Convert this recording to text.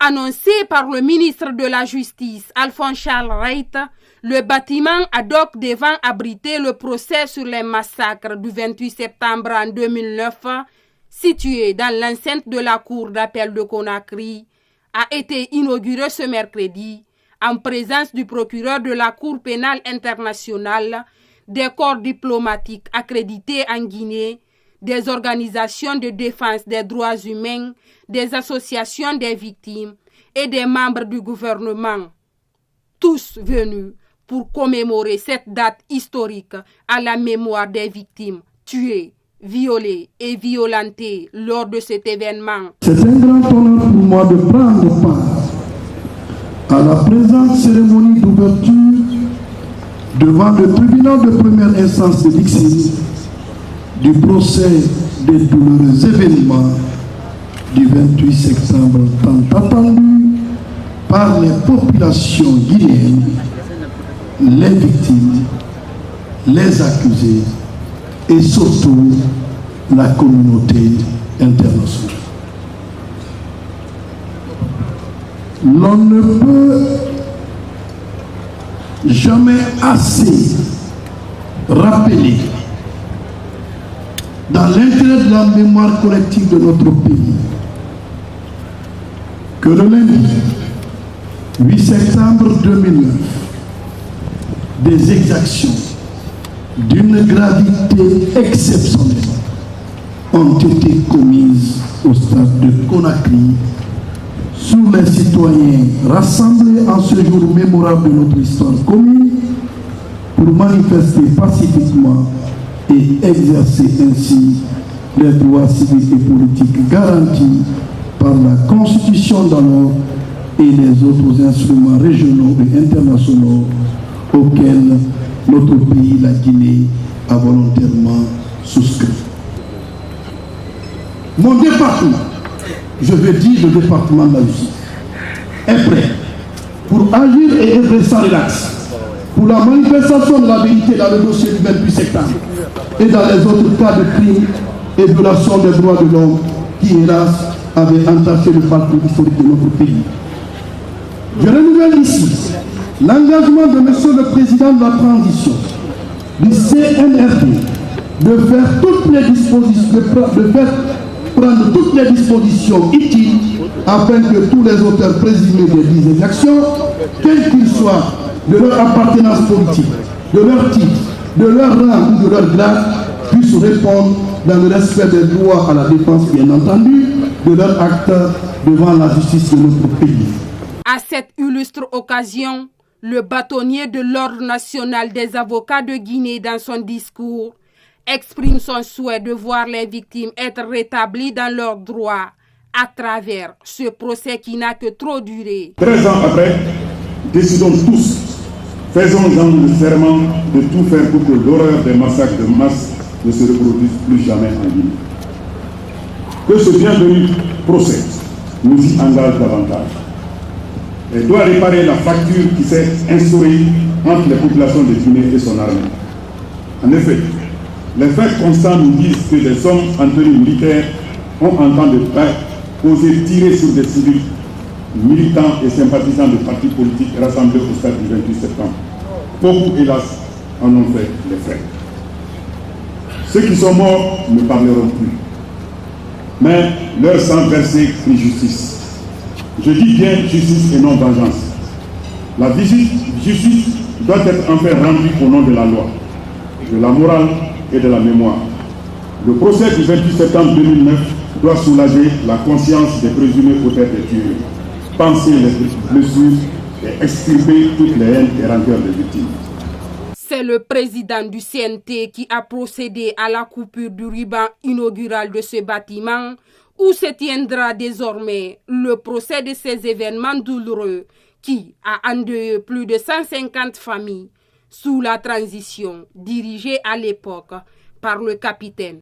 annoncé par le ministre de la Justice, Alphonse Charles Reit, le bâtiment ad hoc devant abriter le procès sur les massacres du 28 septembre en 2009, situé dans l'enceinte de la cour d'appel de Conakry, a été inauguré ce mercredi en présence du procureur de la Cour pénale internationale, des corps diplomatiques accrédités en Guinée, des organisations de défense des droits humains, des associations des victimes et des membres du gouvernement. Tous venus pour commémorer cette date historique à la mémoire des victimes tuées, violées et violentées lors de cet événement. C'est un grand honneur pour moi de prendre part à la présente cérémonie d'ouverture devant le tribunal de première instance de Dixie du procès des douloureux événements du 28 septembre tant attendu par les populations guinéennes, les victimes, les accusés et surtout la communauté internationale. L'on ne peut jamais assez rappeler, dans l'intérêt de la mémoire collective de notre pays, que le lundi 8 septembre 2009, des exactions d'une gravité exceptionnelle ont été commises au stade de Conakry sur les citoyens rassemblés en ce jour mémorable de notre histoire commune pour manifester pacifiquement et exercer ainsi les droits civiques et politiques garantis par la Constitution d'alors et les autres instruments régionaux et internationaux auxquels notre pays, la Guinée, a volontairement souscrit. Mon département, je veux dire le département de la justice, est prêt pour agir et être sans relax pour la manifestation de la vérité dans le dossier du 28 septembre et dans les autres cas de crimes et violations des droits de l'homme qui, hélas, avaient entaché le parcours historique de notre pays. Je renouvelle ici l'engagement de Monsieur le Président de la Transition, du CNRD, de faire toutes les dispositions, prendre toutes les dispositions utiles afin que tous les auteurs présumés des dix exactions, quels qu'ils soient, de leur appartenance politique, de leur titre, de leur rang ou de leur grade, puissent répondre dans le respect des droits à la défense, bien entendu, de leur acte devant la justice de notre pays. À cette illustre occasion, le bâtonnier de l'Ordre national des avocats de Guinée, dans son discours, exprime son souhait de voir les victimes être rétablies dans leurs droits à travers ce procès qui n'a que trop duré. 13 ans après, décidons tous, faisons-en le serment de tout faire pour que l'horreur des massacres de masse ne se reproduise plus jamais en Guinée. Que ce bienvenu procès nous y engage davantage et doit réparer la fracture qui s'est instaurée entre les populations de Guinée et son armée. En effet, les faits constants nous disent que des hommes en tenue militaire ont en temps de paix osé tirer sur des civils militants et sympathisants de partis politiques rassemblés au stade du 28 septembre. Beaucoup, hélas, en ont fait les frais. Ceux qui sont morts ne parleront plus, mais leur sang versé crie justice. Je dis bien justice et non vengeance. La justice doit être enfin rendue au nom de la loi, de la morale et de la mémoire. Le procès du 28 septembre 2009 doit soulager la conscience des présumés auteurs des tueries, penser les blessures et extirper toutes les haines et rancœurs des victimes. C'est le président du CNT qui a procédé à la coupure du ruban inaugural de ce bâtiment où se tiendra désormais le procès de ces événements douloureux qui a endeuillé plus de 150 familles sous la transition dirigée à l'époque par le capitaine